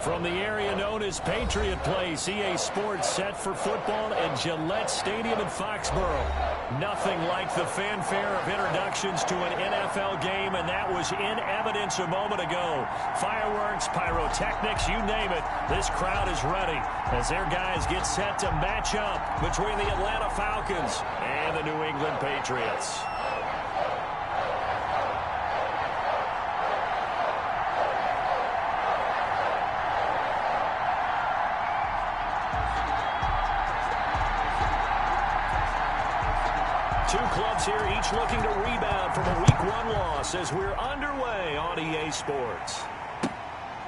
From the area known as Patriot Place, EA Sports set for football at Gillette Stadium in Foxborough. Nothing like the fanfare of introductions to an NFL game, and that was in evidence a moment ago. Fireworks, pyrotechnics, you name it, this crowd is ready as their guys get set to match up between the Atlanta Falcons and the New England Patriots. Two clubs here, each looking to rebound from a Week 1 loss as we're underway on EA Sports.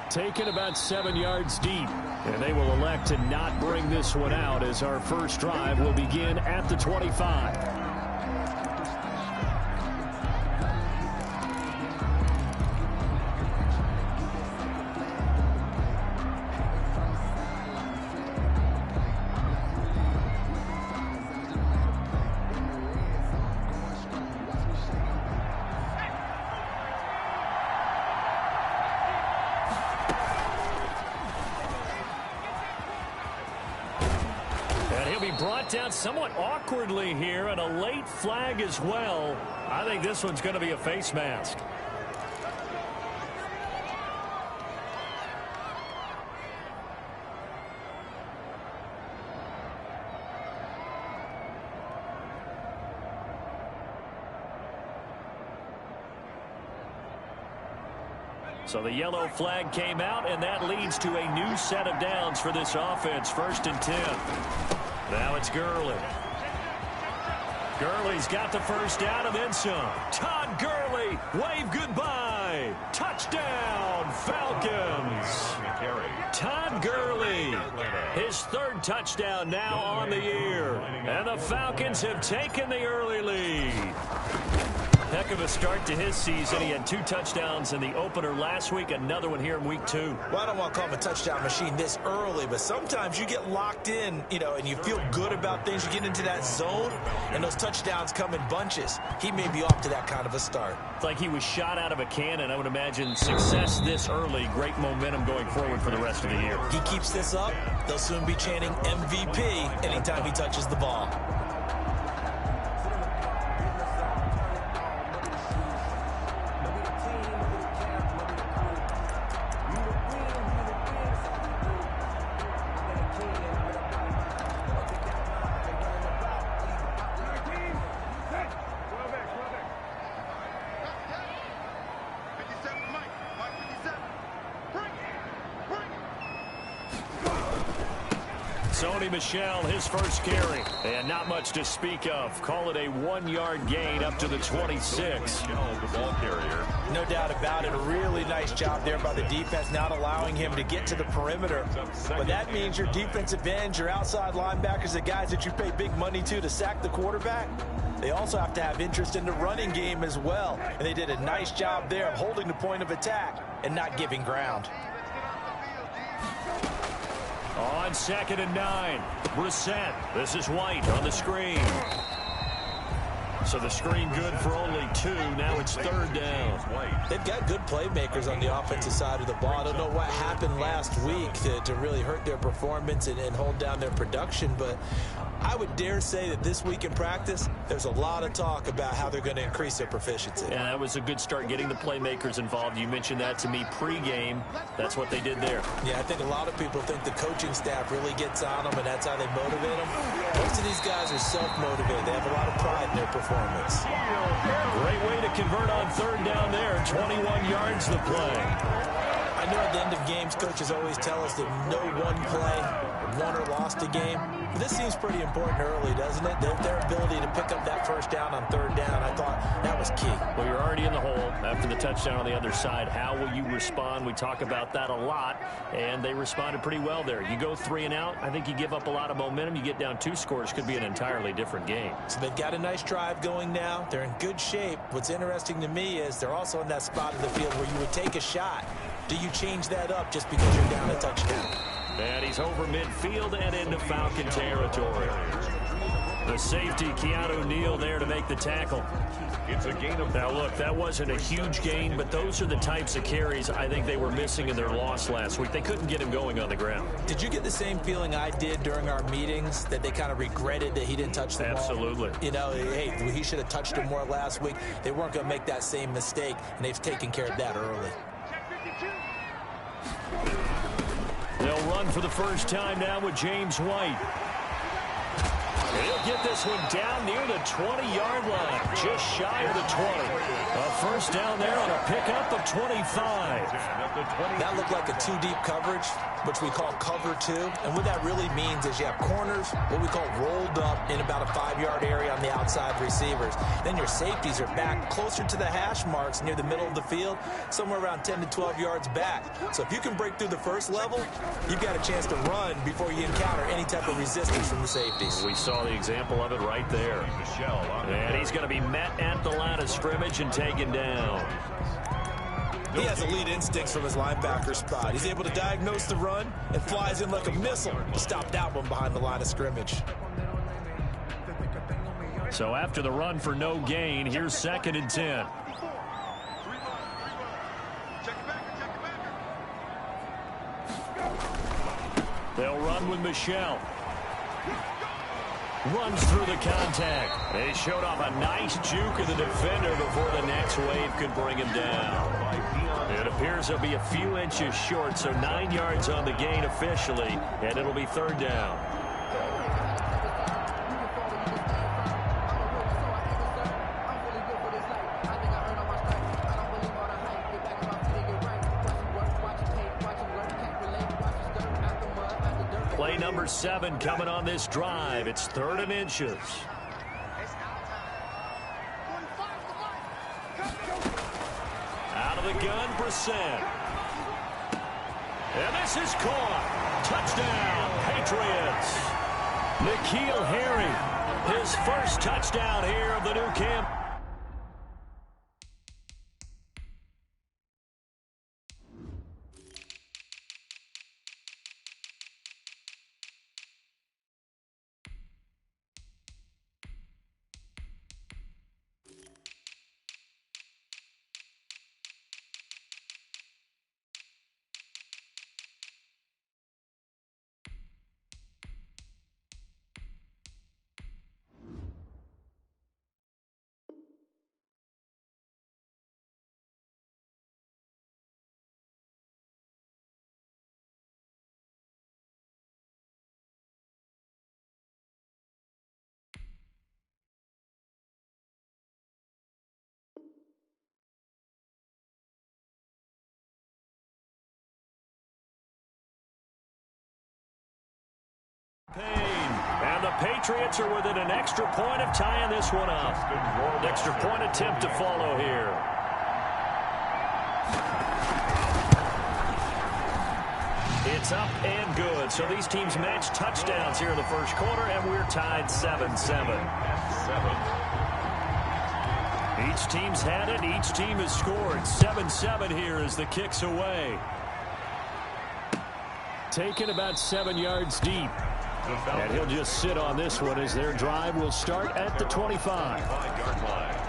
Taken about 7 yards deep, and they will elect to not bring this one out as our first drive will begin at the 25. Brought down somewhat awkwardly here, and a late flag as well. I think this one's going to be a face mask. So the yellow flag came out, and that leads to a new set of downs for this offense. 1st and 10. Now it's Gurley. Gurley's got the first down and then some. Todd Gurley, wave goodbye. Touchdown, Falcons. Todd Gurley, his 3rd touchdown now on the year. And the Falcons have taken the early lead. Heck of a start to his season. He had 2 touchdowns in the opener last week, another one here in Week 2. Well, I don't want to call him a touchdown machine this early, but sometimes you get locked in, and you feel good about things. You get into that zone, and those touchdowns come in bunches. He may be off to that kind of a start. It's like he was shot out of a cannon. I would imagine success this early, great momentum going forward for the rest of the year. He keeps this up, they'll soon be chanting MVP anytime he touches the ball. Sony Michel, his first carry, and not much to speak of. Call it a 1-yard gain up to the 26. No doubt about it. A really nice job there by the defense, not allowing him to get to the perimeter. But that means your defensive ends, your outside linebackers, the guys that you pay big money to sack the quarterback, they also have to have interest in the running game as well. And they did a nice job there of holding the point of attack and not giving ground. On 2nd and 9, Brissett. This is White on the screen. So the screen good for only 2. Now it's 3rd down. They've got good playmakers on the offensive side of the ball. I don't know what happened last week to really hurt their performance and hold down their production, but I would dare say that this week in practice, there's a lot of talk about how they're going to increase their proficiency. Yeah, that was a good start, getting the playmakers involved. You mentioned that to me pregame. That's what they did there. Yeah, I think a lot of people think the coaching staff really gets on them, and that's how they motivate them. Most of these guys are self-motivated. They have a lot of pride in their performance. Great way to convert on 3rd down there. 21 yards the play. I know at the end of games, coaches always tell us that no one play won or lost a game. But this seems pretty important early, doesn't it? Their ability to pick up that first down on 3rd down, I thought that was key. Well, you're already in the hole after the touchdown on the other side. How will you respond? We talk about that a lot, and they responded pretty well there. You go 3 and out, I think you give up a lot of momentum. You get down 2 scores, could be an entirely different game. So they've got a nice drive going now. They're in good shape. What's interesting to me is they're also in that spot of the field where you would take a shot. Do you change that up just because you're down a touchdown? And he's over midfield and into Falcon territory. The safety, Keanu Neal, there to make the tackle. It's a gain of... Now, look, that wasn't a huge gain, but those are the types of carries I think they were missing in their loss last week. They couldn't get him going on the ground. Did you get the same feeling I did during our meetings, that they kind of regretted that he didn't touch the ball? Absolutely. You know, hey, he should have touched it more last week. They weren't going to make that same mistake, and they've taken care of that early. They'll run for the first time now with James White. He'll get this one down near the 20-yard line, just shy of the 20. A first down there on a pickup of 25. That looked like a two-deep coverage, which we call cover two. And what that really means is you have corners, what we call rolled up in about a 5-yard area on the outside receivers. Then your safeties are back closer to the hash marks near the middle of the field, somewhere around 10 to 12 yards back. So if you can break through the first level, you've got a chance to run before you encounter any type of resistance from the safeties. We saw the example of it right there. And he's going to be met at the line of scrimmage and taken down. He has elite instincts from his linebacker spot. He's able to diagnose the run and flies in like a missile to stop that one behind the line of scrimmage. So after the run for no gain, here's 2nd and 10. They'll run with Michelle. Runs through the contact. They showed off a nice juke of the defender before the next wave could bring him down. It appears he'll be a few inches short, so 9 yards on the gain officially, and it'll be 3rd down. Play number 7 coming on this drive. It's 3rd and inches. Out of the gun, Brissett. And this is caught. Touchdown, Patriots. N'Keal Harry, his first touchdown here of the new camp. And the Patriots are within an extra point of tying this one up. Extra point attempt to follow here. It's up and good. So these teams match touchdowns here in the first quarter, and we're tied 7-7. Each team's had it. Each team has scored. 7-7 here as the kick's away. Taken about 7 yards deep. And he'll just sit on this one as their drive will start at the 25-yard line.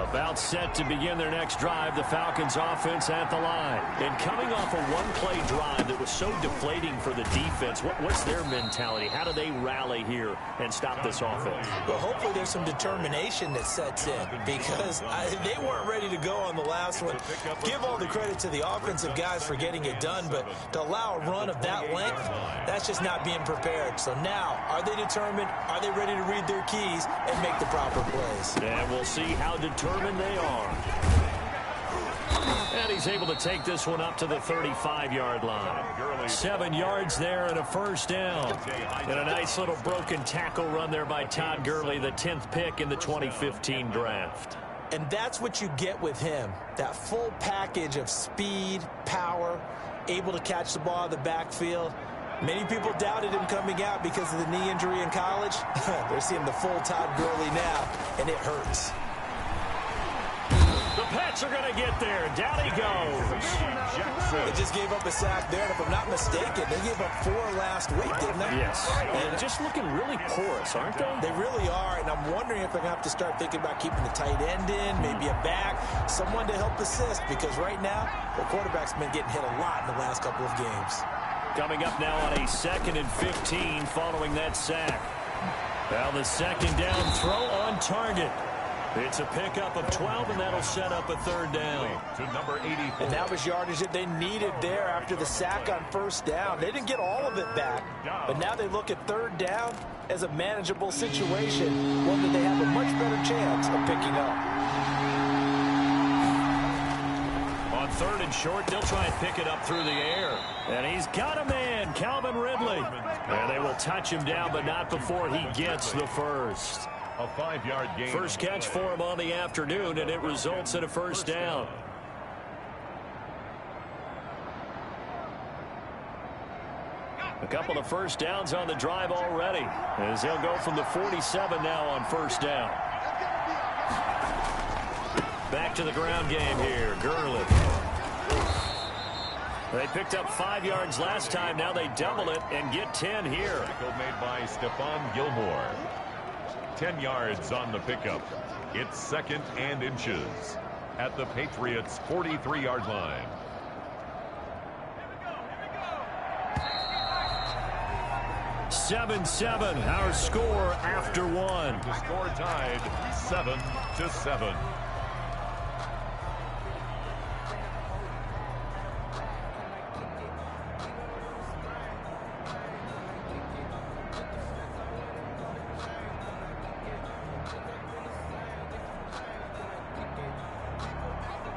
About set to begin their next drive, the Falcons offense at the line. And coming off a one-play drive that was so deflating for the defense, what's their mentality? How do they rally here and stop this offense? Well, hopefully there's some determination that sets in, because they weren't ready to go on the last one. Give all the credit to the offensive guys for getting it done, but to allow a run of that length, that's just not being prepared. So now, are they determined? Are they ready to read their keys and make the proper plays? And we'll see how determined they are. And he's able to take this one up to the 35-yard line. 7 yards there and a first down. And a nice little broken tackle run there by Todd Gurley, the 10th pick in the 2015 draft. And that's what you get with him, that full package of speed, power, able to catch the ball out of the backfield. Many people doubted him coming out because of the knee injury in college. They're seeing the full Todd Gurley now, and it hurts. The Pats are going to get there. Down he goes. They just gave up a sack there, and if I'm not mistaken, they gave up 4 last week, didn't they? Yes. And just looking really porous, aren't they? They really are, and I'm wondering if they're going to have to start thinking about keeping the tight end in, maybe a back, someone to help assist, because right now, the quarterback's been getting hit a lot in the last couple of games. Coming up now on a 2nd and 15 following that sack. Now the second down throw on target. It's a pickup of 12, and that'll set up a 3rd down. To number 84. And that was yardage that they needed there after the sack on 1st down. They didn't get all of it back, but now they look at 3rd down as a manageable situation, one that they have a much better chance of picking up. On 3rd and short, they'll try and pick it up through the air. And he's got a man, Calvin Ridley. And they will touch him down, but not before he gets the first. A 5-yard gain. First catch for him on the afternoon, and it results in a 1st down. A couple of 1st downs on the drive already, as they'll go from the 47 now on 1st down. Back to the ground game here. Gurley. They picked up 5 yards last time. Now they double it and get 10 here. Tackle made by Stephon Gilmore. 10 yards on the pickup. It's 2nd and inches at the Patriots' 43-yard line. Seven, our score after 1. The score tied 7-7.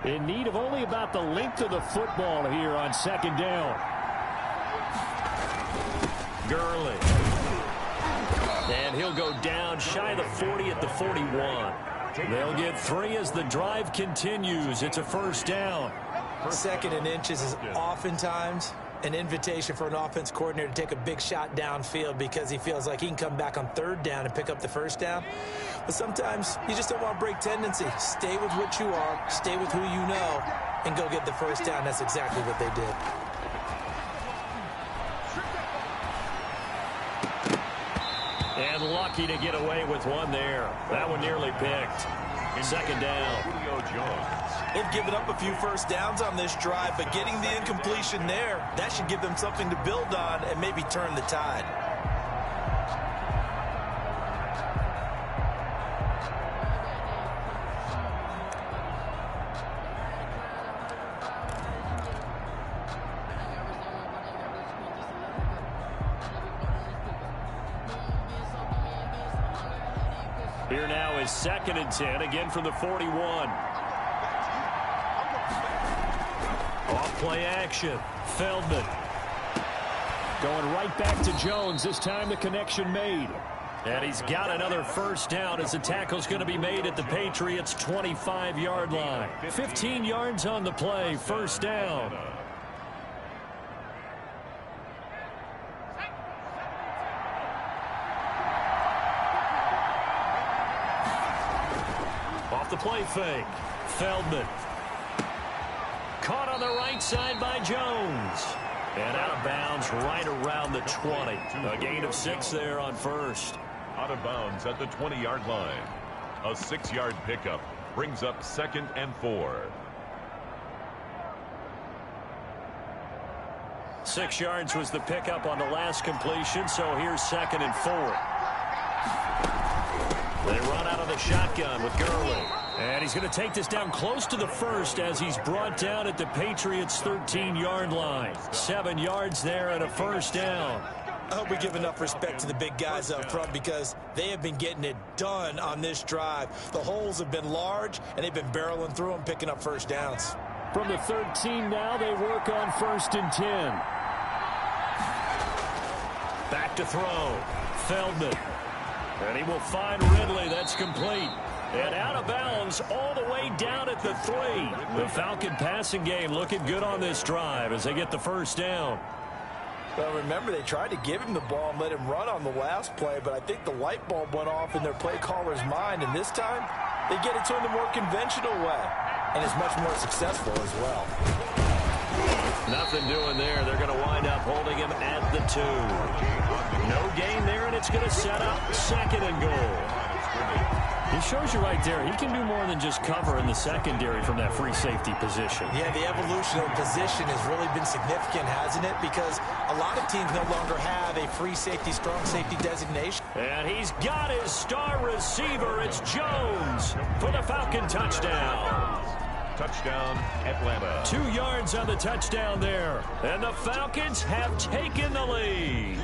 In need of only about the length of the football here on 2nd down. Gurley. And he'll go down shy of the 40 at the 41. They'll get 3 as the drive continues. It's a 1st down. 2nd and inches is oftentimes an invitation for an offense coordinator to take a big shot downfield because he feels like he can come back on 3rd down and pick up the 1st down. But sometimes you just don't want to break tendency. Stay with what you are, stay with who you know, and go get the 1st down. That's exactly what they did. And lucky to get away with one there. That one nearly picked. 2nd down. They've given up a few 1st downs on this drive, but getting the incompletion there, that should give them something to build on and maybe turn the tide. Here now is 2nd and 10, again from the 41. Off play action. Feldman. Going right back to Jones. This time the connection made. And he's got another 1st down as the tackle's going to be made at the Patriots' 25-yard line. 15 yards on the play. 1st down. The play fake. Feldman. Caught on the right side by Jones. And out of bounds right around the 20. A gain of 6 there on 1st. Out of bounds at the 20-yard line. A 6-yard pickup brings up 2nd and 4. 6 yards was the pickup on the last completion, so here's 2nd and 4. They run out of the shotgun with Gurley. And he's going to take this down close to the 1st as he's brought down at the Patriots' 13-yard line. 7 yards there and a 1st down. I hope we give enough respect to the big guys up front because they have been getting it done on this drive. The holes have been large, and they've been barreling through them, picking up 1st downs. From the 13 now, they work on 1st and 10. Back to throw. Feldman. And he will find Ridley. That's complete. And out of bounds all the way down at the 3. The Falcon passing game looking good on this drive as they get the 1st down. Well, remember, they tried to give him the ball and let him run on the last play, but I think the light bulb went off in their play caller's mind, and this time they get it to him the more conventional way, and it's much more successful as well. Nothing doing there. They're going to wind up holding him at the 2. No gain there, and it's going to set up 2nd and goal. He shows you right there, he can do more than just cover in the secondary from that free safety position. Yeah, the evolution of position has really been significant, hasn't it? Because a lot of teams no longer have a free safety, strong safety designation. And he's got his star receiver. It's Jones for the Falcon touchdown. Touchdown, Atlanta. 2 yards on the touchdown there. And the Falcons have taken the lead.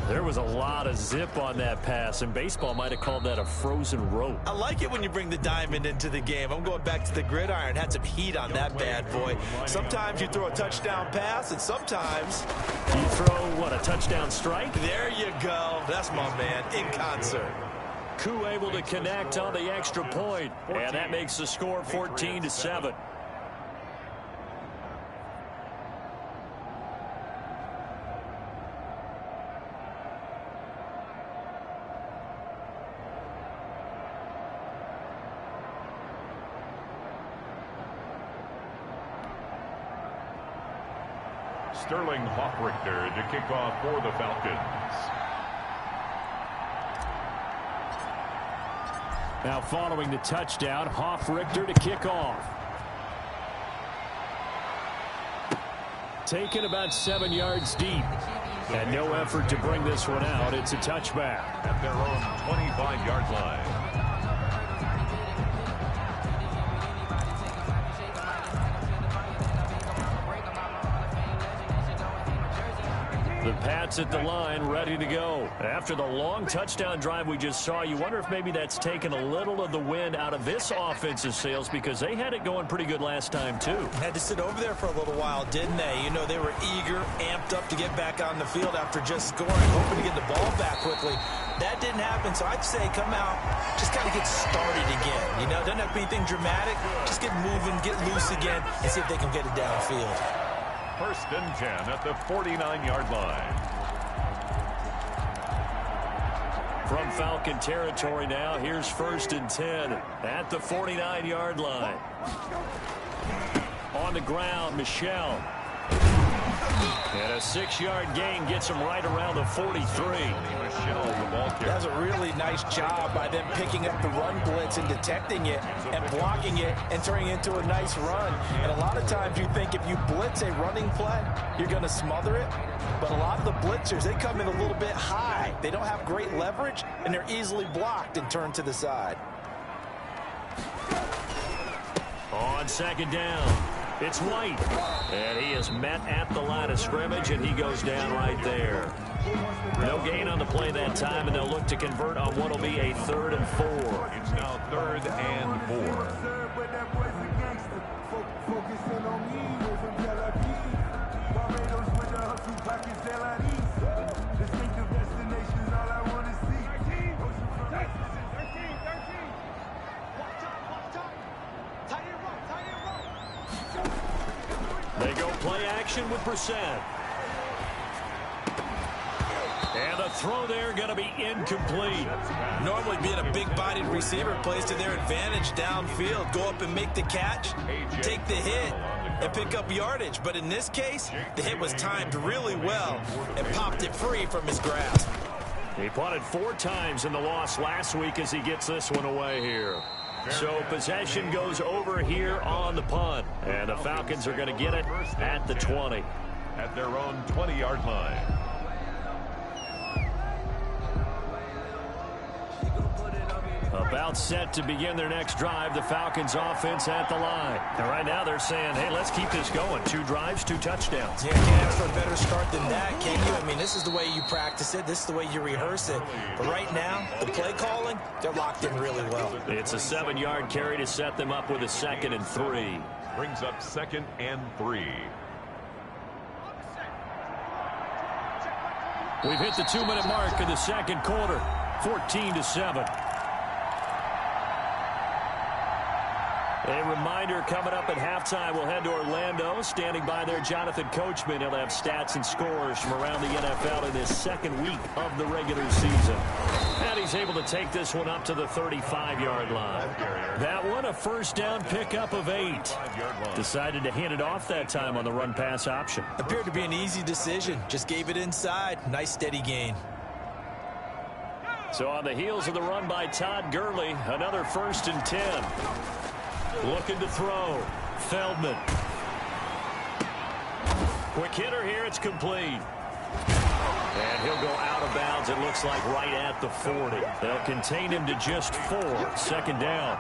There was a lot of zip on that pass, and baseball might have called that a frozen rope. I like it when you bring the diamond into the game. I'm going back to the gridiron. Had some heat on that bad boy. Sometimes you throw a touchdown pass, and sometimes you throw, what, a touchdown strike? There you go. That's my man, in concert. Koo able to connect on the extra point, and that makes the score 14-7. Sterling Hoffrichter to kick off for the Falcons. Now following the touchdown, Hoffrichter to kick off. Taken about 7 yards deep. And no effort to bring this one out. It's a touchback. At their own 25-yard line. The Pats at the line, ready to go. After the long touchdown drive we just saw, you wonder if maybe that's taken a little of the wind out of this offensive sails, because they had it going pretty good last time, too. Had to sit over there for a little while, didn't they? You know, they were eager, amped up to get back on the field after just scoring, hoping to get the ball back quickly. That didn't happen, so I'd say come out, just kind of get started again. You know, doesn't have to be anything dramatic. Just get moving, get loose again, and see if they can get it downfield. 1st and 10 at the 49-yard line. From Falcon territory now, here's 1st and 10 at the 49-yard line. On the ground, Michel. And a 6-yard gain gets him right around the 43. That's a really nice job by them picking up the run blitz and detecting it and blocking it and turning it into a nice run. And a lot of times you think if you blitz a running play, you're going to smother it. But a lot of the blitzers, they come in a little bit high. They don't have great leverage, and they're easily blocked and turned to the side. On 2nd down, it's White. And he is met at the line of scrimmage, and he goes down right there. No gain on the play that time, and they'll look to convert on what will be a 3rd and 4. It's now 3rd and 4. They go play action with Brissett. And the throw there going to be incomplete. Normally being a big-bodied receiver plays to their advantage downfield. Go up and make the catch, take the hit, and pick up yardage. But in this case, the hit was timed really well and popped it free from his grasp. He punted 4 times in the loss last week as he gets this one away here. So possession goes over here on the punt. And the Falcons are going to get it at the 20. At their own 20-yard line. About set to begin their next drive. The Falcons offense at the line. And right now they're saying, hey, let's keep this going. 2 drives, 2 touchdowns. Yeah, can't ask for a better start than that, can you? I mean, this is the way you practice it. This is the way you rehearse it. But right now, the play calling, they're locked in really well. It's a 7-yard carry to set them up with a 2nd and 3. Brings up 2nd and 3. We've hit the 2-minute mark in the 2nd quarter. 14-7. A reminder coming up at halftime, we'll head to Orlando. Standing by there, Jonathan Coachman. He'll have stats and scores from around the NFL in this second week of the regular season. And he's able to take this one up to the 35-yard line. That one, a first down pickup of 8. Decided to hand it off that time on the run-pass option. Appeared to be an easy decision. Just gave it inside. Nice steady gain. So on the heels of the run by Todd Gurley, another 1st and 10. Looking to throw. Feldman. Quick hitter here. It's complete. And he'll go out of bounds, it looks like, right at the 40. They'll contain him to just 4. 2nd down.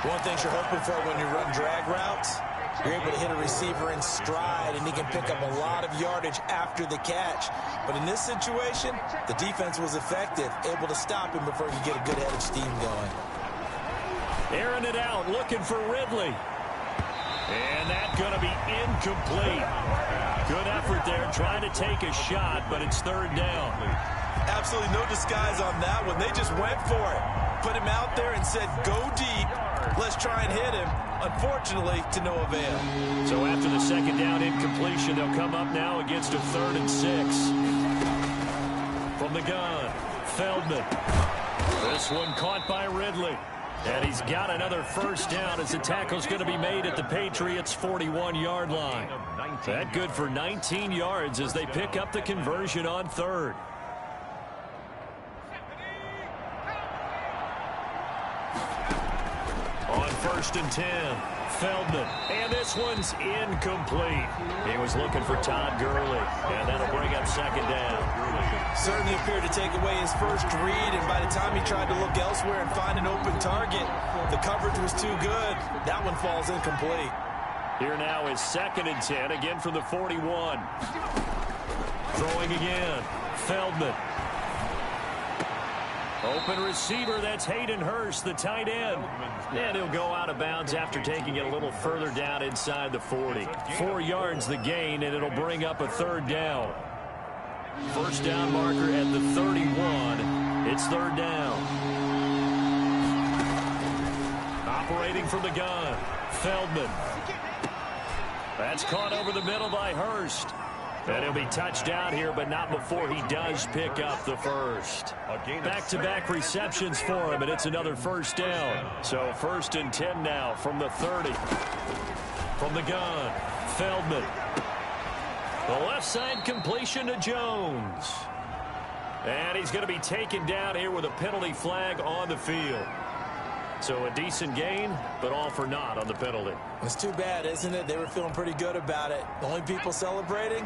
One thing you're hoping for when you run drag routes, you're able to hit a receiver in stride, and he can pick up a lot of yardage after the catch. But in this situation, the defense was effective, able to stop him before he could get a good head of steam going. Airing it out, looking for Ridley. And that's going to be incomplete. Good effort there, trying to take a shot, but it's 3rd down. Absolutely no disguise on that one. They just went for it. Put him out there and said, go deep. Let's try and hit him. Unfortunately, to no avail. So after the 2nd down incompletion, they'll come up now against a 3rd and 6. From the gun, Feldman. This one caught by Ridley. And he's got another 1st down as the tackle's going to be made at the Patriots' 41-yard line. That good for 19 yards as they pick up the conversion on 3rd. On 1st and 10, Feldman. And this one's incomplete. He was looking for Todd Gurley. And that'll bring up 2nd down. Certainly appeared to take away his first read, and by the time he tried to look elsewhere and find an open target, the coverage was too good. That one falls incomplete. Here now is 2nd and 10, again from the 41. Throwing again, Feldman. Open receiver, that's Hayden Hurst, the tight end. And he'll go out of bounds after taking it a little further down inside the 40. 4 yards the gain, and it'll bring up a 3rd down. 1st down marker at the 31. It's 3rd down. Operating from the gun, Feldman. That's caught over the middle by Hurst. And he'll be touched down here, but not before he does pick up the 1st. Back-to-back receptions for him, and it's another 1st down. So 1st and 10 now from the 30. From the gun, Feldman. The left side completion to Jones. And he's going to be taken down here with a penalty flag on the field. So a decent gain, but all for naught on the penalty. It's too bad, isn't it? They were feeling pretty good about it. The only people celebrating,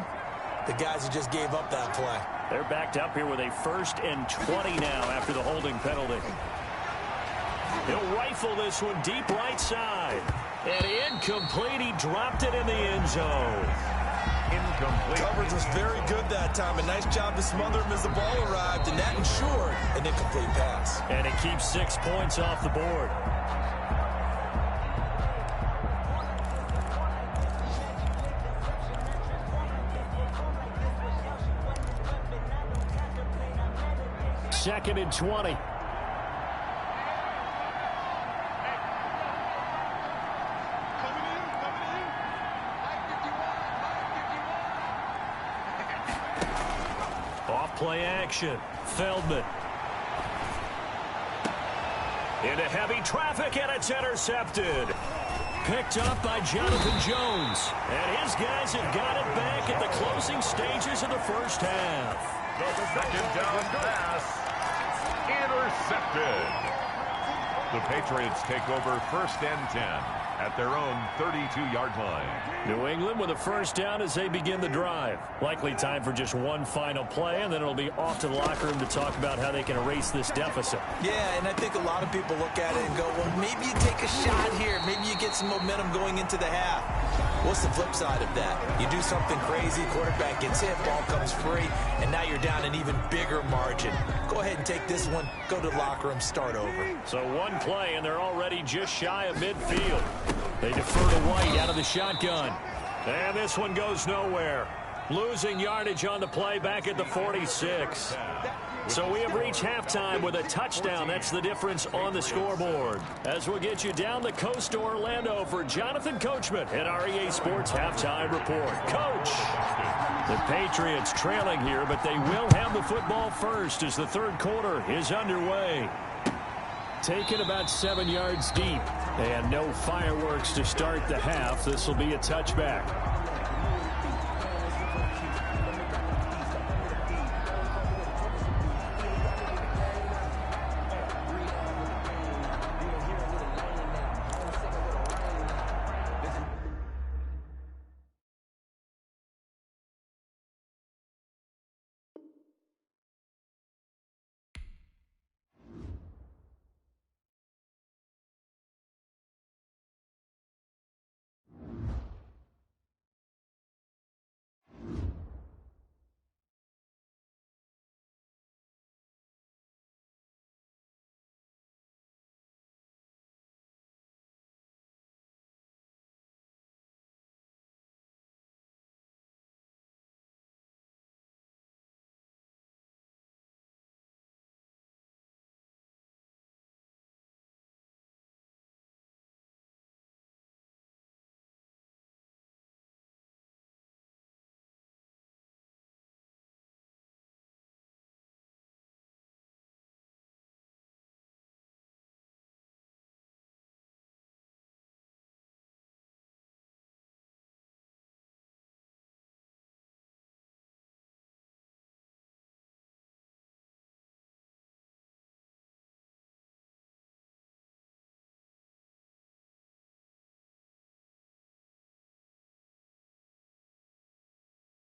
the guys who just gave up that play. They're backed up here with a 1st and 20 now after the holding penalty. He'll rifle this one deep right side. And incomplete. He dropped it in the end zone. Incomplete. Coverage was very good that time. A nice job to smother him as the ball arrived, and that ensured an incomplete pass. And it keeps 6 points off the board. Second and 20. Play action. Feldman. Into heavy traffic, and it's intercepted. Picked up by Jonathan Jones. And his guys have got it back at the closing stages of the 1st half. The 2nd down pass. Intercepted. The Patriots take over 1st and 10 at their own 32-yard line. New England with a 1st down as they begin the drive. Likely time for just one final play, and then it'll be off to the locker room to talk about how they can erase this deficit. Yeah, and I think a lot of people look at it and go, well, maybe you take a shot here. Maybe you get some momentum going into the half. What's the flip side of that? You do something crazy, quarterback gets hit, ball comes free, and now you're down an even bigger margin. Go ahead and take this one, go to the locker room, start over. So one play, and they're already just shy of midfield. They defer to White out of the shotgun. And this one goes nowhere. Losing yardage on the play back at the 46. So we have reached halftime with a touchdown. That's the difference on the scoreboard. As we'll get you down the coast to Orlando for Jonathan Coachman at our EA Sports Halftime Report. Coach! The Patriots trailing here, but they will have the football first as the third quarter is underway. Taken about 7 yards deep. And no fireworks to start the half. This will be a touchback.